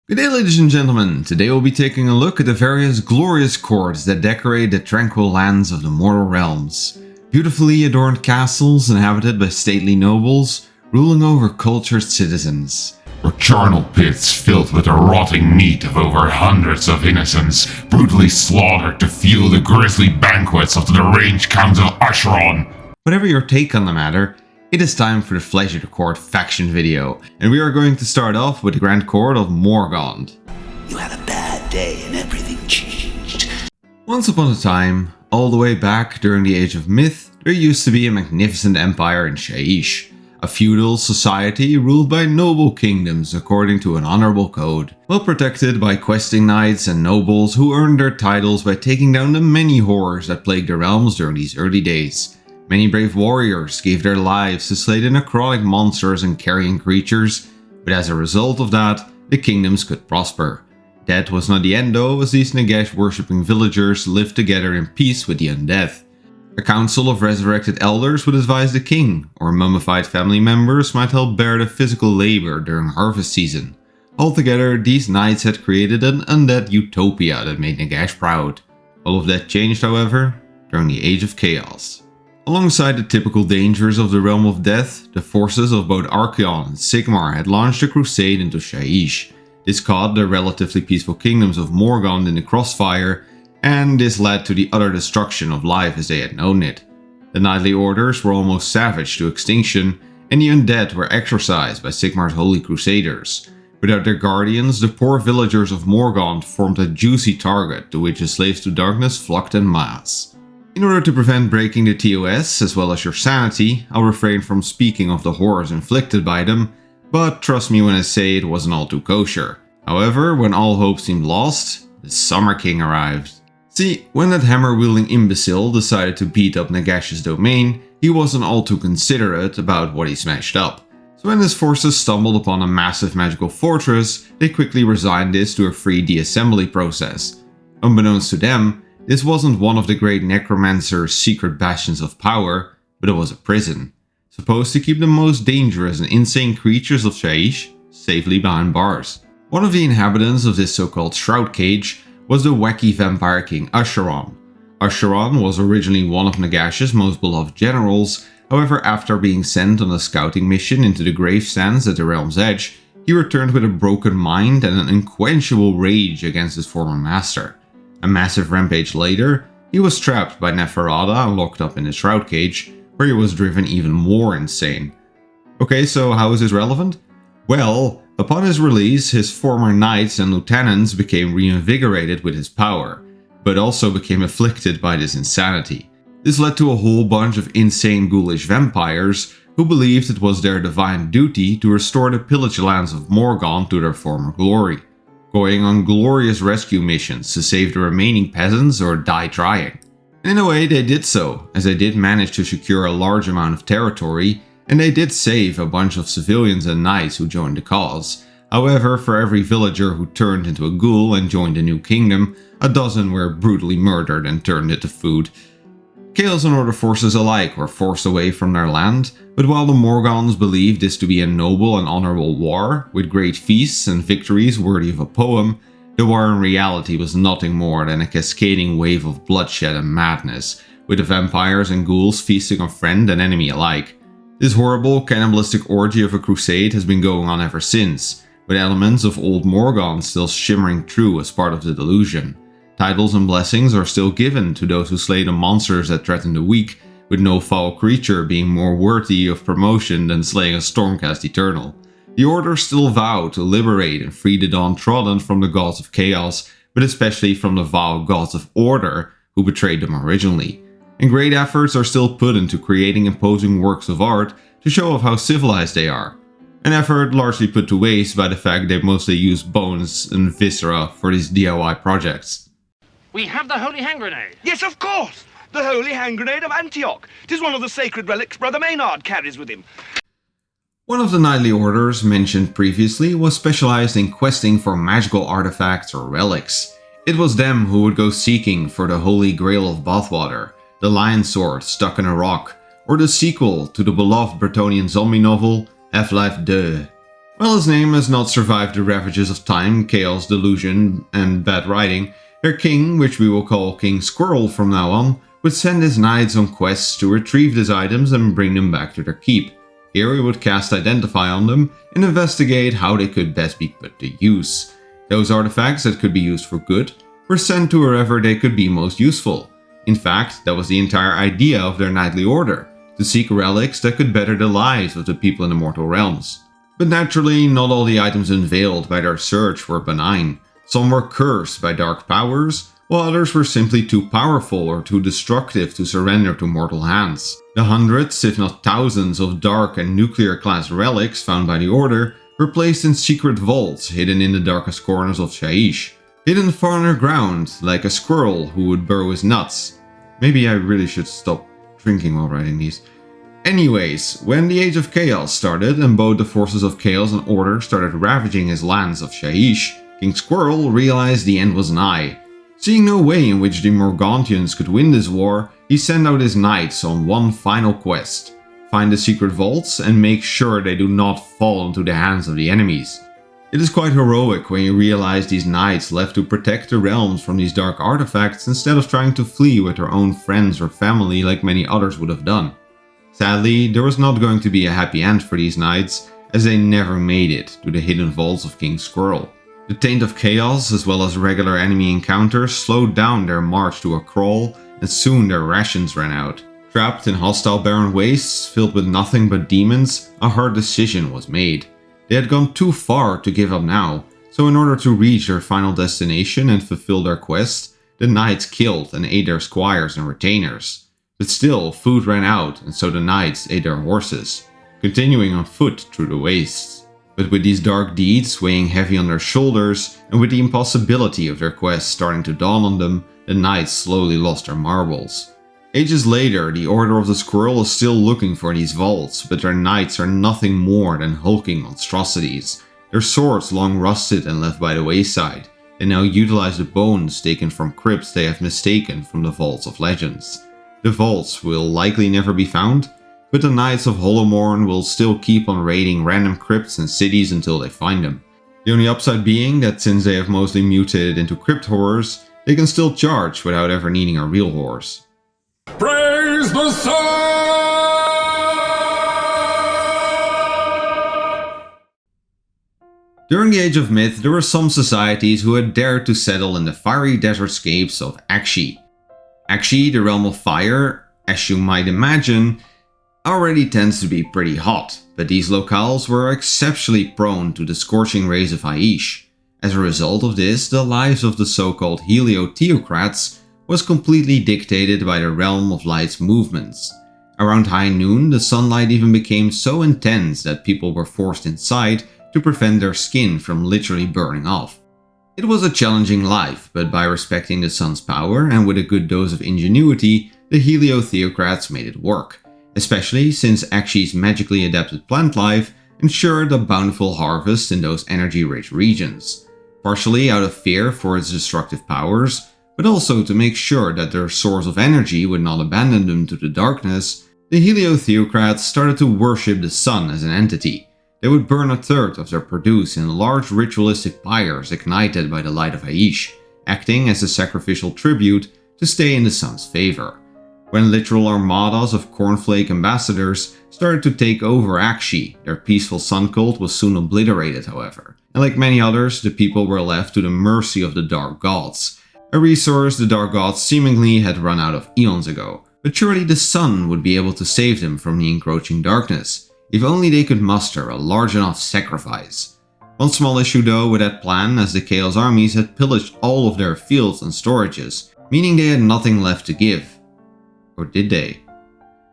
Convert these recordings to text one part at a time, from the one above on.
Good day, ladies and gentlemen. Today we'll be taking a look at the various glorious courts that decorate the tranquil lands of the mortal realms. Beautifully adorned castles inhabited by stately nobles, ruling over cultured citizens. Or charnel pits filled with the rotting meat of over hundreds of innocents, brutally slaughtered to fuel the grisly banquets of the deranged Count of Bathelloren. Whatever your take on the matter, it is time for the Flesh of the Court faction video, and we are going to start off with the Grand Court of Morgaunt. You had a bad day and everything changed. Once upon a time, all the way back during the Age of Myth, there used to be a magnificent empire in Shaiish, a feudal society ruled by noble kingdoms according to an honorable code, well protected by questing knights and nobles who earned their titles by taking down the many horrors that plagued the realms during these early days. Many brave warriors gave their lives to slay the necrotic monsters and carrion creatures, but as a result of that, the kingdoms could prosper. That was not the end though, as these Nagash-worshipping villagers lived together in peace with the undead. A council of resurrected elders would advise the king, or mummified family members might help bear the physical labor during harvest season. Altogether, these knights had created an undead utopia that made Nagash proud. All of that changed, however, during the Age of Chaos. Alongside the typical dangers of the realm of death, the forces of both Archaon and Sigmar had launched a crusade into Shaiish. This caught the relatively peaceful kingdoms of Morgaunt in the crossfire, and this led to the utter destruction of life as they had known it. The knightly orders were almost savaged to extinction, and the undead were exorcised by Sigmar's holy crusaders. Without their guardians, the poor villagers of Morgaunt formed a juicy target to which the slaves to darkness flocked en masse. In order to prevent breaking the TOS, as well as your sanity, I'll refrain from speaking of the horrors inflicted by them, but trust me when I say it wasn't all too kosher. However, when all hope seemed lost, the Summer King arrived. See, when that hammer-wielding imbecile decided to beat up Nagash's domain, he wasn't all too considerate about what he smashed up. So when his forces stumbled upon a massive magical fortress, they quickly resigned this to a free de-assembly process. Unbeknownst to them, this wasn't one of the great necromancer's secret bastions of power, but it was a prison, supposed to keep the most dangerous and insane creatures of Shaiish safely behind bars. One of the inhabitants of this so-called shroud cage was the wacky vampire king Asheron. Asheron was originally one of Nagash's most beloved generals, however after being sent on a scouting mission into the grave sands at the realm's edge, he returned with a broken mind and an unquenchable rage against his former master. A massive rampage later, he was trapped by Neferada and locked up in the shroud cage, where he was driven even more insane. Okay, so how is this relevant? Well, upon his release, his former knights and lieutenants became reinvigorated with his power, but also became afflicted by this insanity. This led to a whole bunch of insane ghoulish vampires who believed it was their divine duty to restore the pillaged lands of Morgaunt to their former glory, going on glorious rescue missions to save the remaining peasants or die trying. And in a way they did so, as they did manage to secure a large amount of territory, and they did save a bunch of civilians and knights who joined the cause. However, for every villager who turned into a ghoul and joined a new kingdom, a dozen were brutally murdered and turned into food. Chaos and Order forces alike were forced away from their land, but while the Morgaunts believed this to be a noble and honorable war, with great feasts and victories worthy of a poem, the war in reality was nothing more than a cascading wave of bloodshed and madness, with the vampires and ghouls feasting on friend and enemy alike. This horrible, cannibalistic orgy of a crusade has been going on ever since, with elements of old Morgaunt still shimmering through as part of the delusion. Titles and blessings are still given to those who slay the monsters that threaten the weak, with no foul creature being more worthy of promotion than slaying a Stormcast Eternal. The Order still vow to liberate and free the downtrodden from the gods of chaos, but especially from the vile gods of order who betrayed them originally. And great efforts are still put into creating imposing works of art to show off how civilized they are. An effort largely put to waste by the fact they mostly use bones and viscera for these DIY projects. We have the Holy Hand Grenade. Yes, of course! The Holy Hand Grenade of Antioch. 'Tis one of the sacred relics Brother Maynard carries with him. One of the knightly orders mentioned previously was specialized in questing for magical artifacts or relics. It was them who would go seeking for the Holy Grail of Bathwater, the Lion Sword stuck in a rock, or the sequel to the beloved Bretonnian zombie novel Half-Life 2. While his name has not survived the ravages of time, chaos, delusion, and bad writing, their king, which we will call King Squirrel from now on, would send his knights on quests to retrieve these items and bring them back to their keep. Here he would cast Identify on them and investigate how they could best be put to use. Those artifacts that could be used for good were sent to wherever they could be most useful. In fact, that was the entire idea of their knightly order, to seek relics that could better the lives of the people in the mortal realms. But naturally, not all the items unveiled by their search were benign. Some were cursed by dark powers, while others were simply too powerful or too destructive to surrender to mortal hands. The hundreds, if not thousands, of dark and nuclear class relics found by the Order were placed in secret vaults hidden in the darkest corners of Shaiish. Hidden far underground, like a squirrel who would burrow his nuts. Maybe I really should stop drinking while writing these. Anyways, when the Age of Chaos started and both the forces of Chaos and Order started ravaging his lands of Shaiish, King Squirrel realized the end was nigh. Seeing no way in which the Morgauntians could win this war, he sent out his knights on one final quest. Find the secret vaults and make sure they do not fall into the hands of the enemies. It is quite heroic when you realize these knights left to protect the realms from these dark artifacts instead of trying to flee with their own friends or family like many others would have done. Sadly, there was not going to be a happy end for these knights, as they never made it to the hidden vaults of King Squirrel. The taint of chaos, as well as regular enemy encounters, slowed down their march to a crawl, and soon their rations ran out. Trapped in hostile barren wastes, filled with nothing but demons, a hard decision was made. They had gone too far to give up now, so in order to reach their final destination and fulfill their quest, the knights killed and ate their squires and retainers. But still, food ran out, and so the knights ate their horses, continuing on foot through the wastes. But with these dark deeds weighing heavy on their shoulders, and with the impossibility of their quest starting to dawn on them, the knights slowly lost their marbles. Ages later, the Order of the Squirrel is still looking for these vaults, but their knights are nothing more than hulking monstrosities. Their swords long rusted and left by the wayside. They now utilize the bones taken from crypts they have mistaken from the vaults of legends. The vaults will likely never be found, but the Knights of Hollowmourne will still keep on raiding random crypts and cities until they find them. The only upside being that since they have mostly mutated into crypt horrors, they can still charge without ever needing a real horse. Praise the sun! During the Age of Myth, there were some societies who had dared to settle in the fiery desertscapes of Akshi. Akshi, the realm of fire, as you might imagine, already tends to be pretty hot, but these locales were exceptionally prone to the scorching rays of Shaiish. As a result of this, the lives of the so-called heliotheocrats was completely dictated by the realm of light's movements. Around high noon, the sunlight even became so intense that people were forced inside to prevent their skin from literally burning off. It was a challenging life, but by respecting the sun's power and with a good dose of ingenuity, the heliotheocrats made it work, especially since Akshi's magically adapted plant life ensured a bountiful harvest in those energy-rich regions, partially out of fear for its destructive powers, but also to make sure that their source of energy would not abandon them to the darkness. The heliotheocrats started to worship the sun as an entity. They would burn a third of their produce in large ritualistic pyres ignited by the light of Shaiish, acting as a sacrificial tribute to stay in the sun's favor. When literal armadas of cornflake ambassadors started to take over Akshi, their peaceful sun cult was soon obliterated, however. And like many others, the people were left to the mercy of the Dark Gods, a resource the Dark Gods seemingly had run out of eons ago. But surely the sun would be able to save them from the encroaching darkness, if only they could muster a large enough sacrifice. One small issue though with that plan, as the Chaos armies had pillaged all of their fields and storages, meaning they had nothing left to give. Or did they?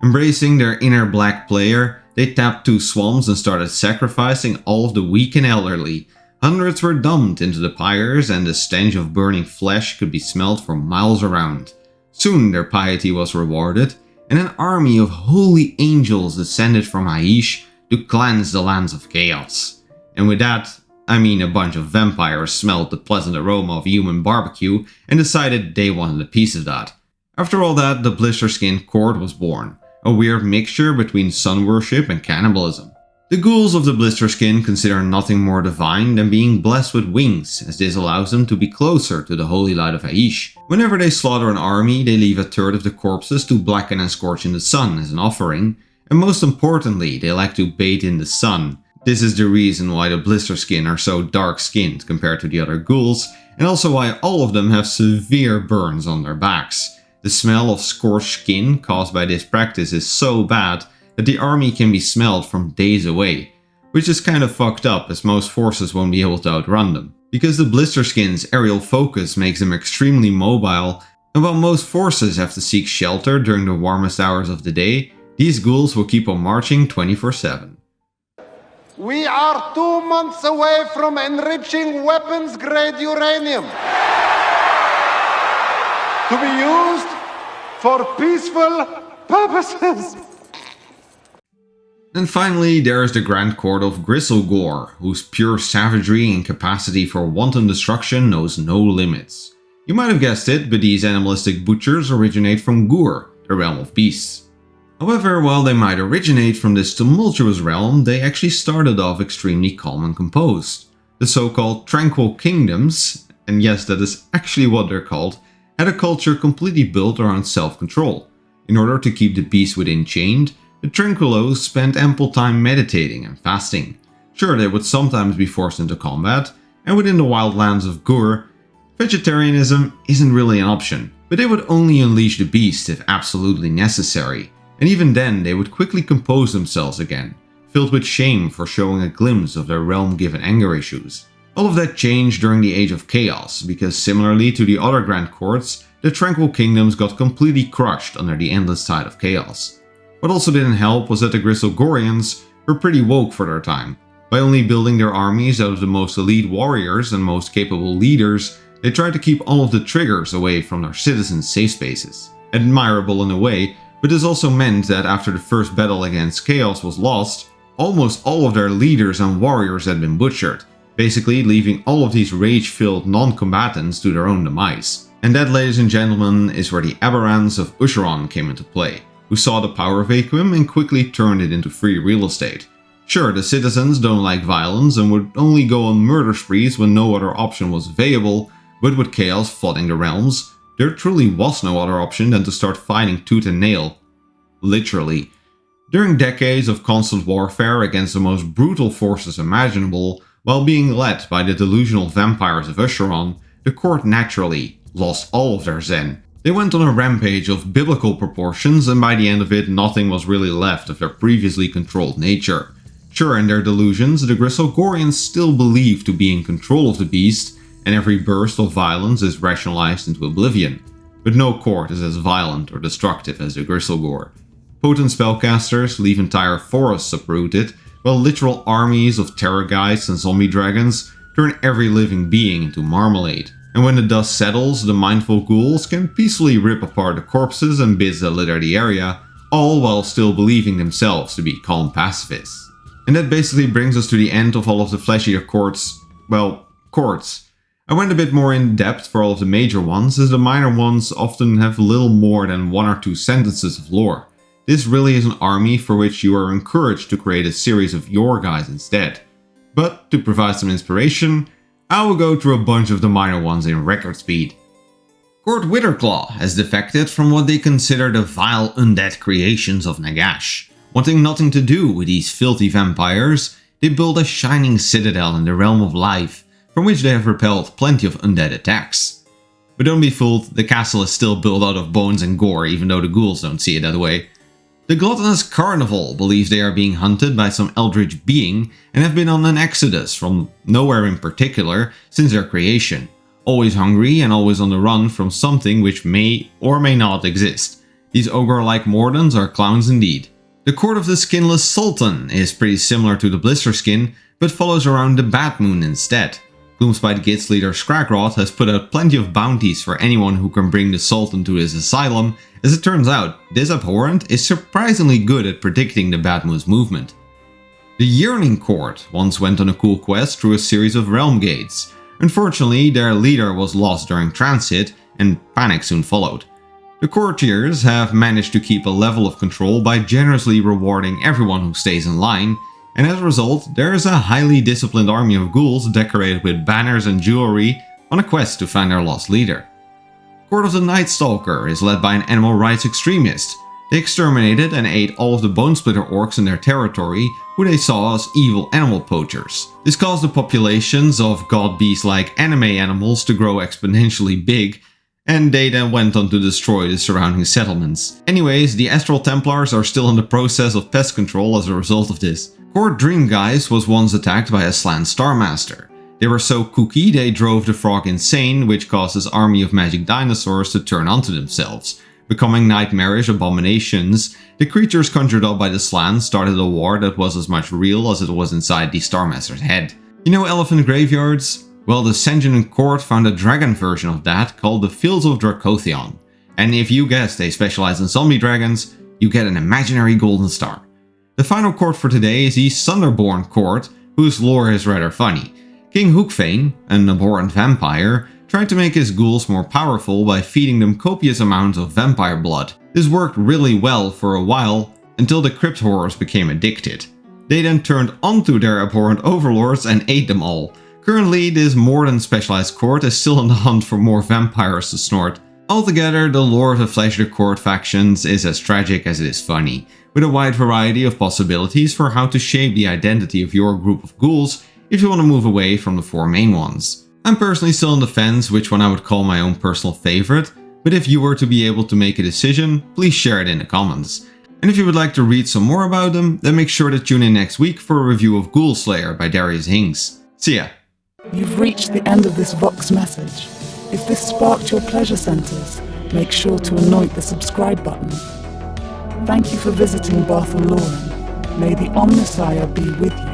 Embracing their inner black player, they tapped 2 swamps and started sacrificing all of the weak and elderly. Hundreds were dumped into the pyres and the stench of burning flesh could be smelled for miles around. Soon their piety was rewarded, and an army of holy angels descended from Shaiish to cleanse the lands of chaos. And with that, I mean a bunch of vampires smelled the pleasant aroma of human barbecue and decided they wanted a piece of that. After all that, the Blisterskin Court was born, a weird mixture between sun worship and cannibalism. The ghouls of the Blisterskin consider nothing more divine than being blessed with wings, as this allows them to be closer to the holy light of Aish. Whenever they slaughter an army, they leave a third of the corpses to blacken and scorch in the sun as an offering, and most importantly, they like to bathe in the sun. This is the reason why the Blisterskin are so dark-skinned compared to the other ghouls, and also why all of them have severe burns on their backs. The smell of scorched skin caused by this practice is so bad that the army can be smelled from days away, which is kind of fucked up as most forces won't be able to outrun them. Because the Blisterskin's aerial focus makes them extremely mobile, and while most forces have to seek shelter during the warmest hours of the day, these ghouls will keep on marching 24/7. We are 2 months away from enriching weapons-grade uranium to be used for peaceful purposes. And finally, there is the Grand Court of Gristlegore, whose pure savagery and capacity for wanton destruction knows no limits. You might have guessed it, but these animalistic butchers originate from Gur, the realm of beasts. However, while they might originate from this tumultuous realm, they actually started off extremely calm and composed. The so-called Tranquil Kingdoms, and yes, that is actually what they're called, had a culture completely built around self-control. In order to keep the beast within chained, the Tranquilos spent ample time meditating and fasting. Sure, they would sometimes be forced into combat, and within the wildlands of Gur, vegetarianism isn't really an option, but they would only unleash the beast if absolutely necessary, and even then they would quickly compose themselves again, filled with shame for showing a glimpse of their realm-given anger issues. All of that changed during the Age of Chaos, because similarly to the other Grand Courts, the Tranquil Kingdoms got completely crushed under the endless tide of chaos. What also didn't help was that the Gristlegorians were pretty woke for their time. By only building their armies out of the most elite warriors and most capable leaders, they tried to keep all of the triggers away from their citizens' safe spaces. Admirable in a way, but this also meant that after the first battle against Chaos was lost, almost all of their leaders and warriors had been butchered, basically leaving all of these rage-filled non-combatants to their own demise. And that, ladies and gentlemen, is where the Aberrants of Usheron came into play, who saw the power vacuum and quickly turned it into free real estate. Sure, the citizens don't like violence and would only go on murder sprees when no other option was available, but with chaos flooding the realms, there truly was no other option than to start fighting tooth and nail. Literally. During decades of constant warfare against the most brutal forces imaginable, while being led by the delusional vampires of Usheron, the court naturally lost all of their zen. They went on a rampage of biblical proportions, and by the end of it, nothing was really left of their previously controlled nature. Sure, in their delusions, the Gristlegorians still believe to be in control of the beast, and every burst of violence is rationalized into oblivion. But no court is as violent or destructive as the Gristlegore. Potent spellcasters leave entire forests uprooted, while literal armies of terror guides and zombie dragons turn every living being into marmalade. And when the dust settles, the mindful ghouls can peacefully rip apart the corpses and bits that litter the area, all while still believing themselves to be calm pacifists. And that basically brings us to the end of all of the fleshier courts. I went a bit more in depth for all of the major ones, as the minor ones often have little more than 1 or 2 sentences of lore. This really is an army for which you are encouraged to create a series of your guys instead. But to provide some inspiration, I will go through a bunch of the minor ones in record speed. Court Witherclaw has defected from what they consider the vile undead creations of Nagash. Wanting nothing to do with these filthy vampires, they build a shining citadel in the realm of life, from which they have repelled plenty of undead attacks. But don't be fooled, the castle is still built out of bones and gore, even though the ghouls don't see it that way. The gluttonous carnival believe they are being hunted by some eldritch being and have been on an exodus from nowhere in particular since their creation, always hungry and always on the run from something which may or may not exist. These ogre-like Mordants are clowns indeed. The Court of the Skinless Sultan is pretty similar to the Blisterskin, but follows around the Bad Moon instead. Gloomspite Git's leader Scragrod has put out plenty of bounties for anyone who can bring the Sultan to his asylum. As it turns out, this abhorrent is surprisingly good at predicting the Bad Moon's movement. The Yearning Court once went on a cool quest through a series of realm gates. Unfortunately, their leader was lost during transit, and panic soon followed. The courtiers have managed to keep a level of control by generously rewarding everyone who stays in line, and as a result, there is a highly disciplined army of ghouls decorated with banners and jewelry on a quest to find their lost leader. Court of the Night Stalker is led by an animal rights extremist. They exterminated and ate all of the Bonesplitter orcs in their territory, who they saw as evil animal poachers. This caused the populations of god-beast-like anime animals to grow exponentially big, and they then went on to destroy the surrounding settlements. Anyways, the Astral Templars are still in the process of pest control as a result of this. Court Dreamgeist was once attacked by a Slan Starmaster. They were so kooky they drove the frog insane, which caused his army of magic dinosaurs to turn onto themselves. Becoming nightmarish abominations, the creatures conjured up by the Slan started a war that was as much real as it was inside the Starmaster's head. You know elephant graveyards? Well, the Sigmar Court found a dragon version of that called the Fields of Dracothion. And if you guessed they specialize in zombie dragons, you get an imaginary golden star. The final court for today is the Sunderborn Court, whose lore is rather funny. King Hookfane, an abhorrent vampire, tried to make his ghouls more powerful by feeding them copious amounts of vampire blood. This worked really well for a while, until the crypt horrors became addicted. They then turned onto their abhorrent overlords and ate them all. Currently, this more than specialized court is still on the hunt for more vampires to snort. Altogether, the lore of the Fleischer Court factions is as tragic as it is funny, with a wide variety of possibilities for how to shape the identity of your group of ghouls if you want to move away from the four main ones. I'm personally still on the fence which one I would call my own personal favorite, but if you were to be able to make a decision, please share it in the comments. And if you would like to read some more about them, then make sure to tune in next week for a review of Ghoul Slayer by Darius Hinks. See ya! You've reached the end of this Vox message. If this sparked your pleasure centers, make sure to anoint the subscribe button. Thank you for visiting Bathelloren. May the Omnissiah be with you.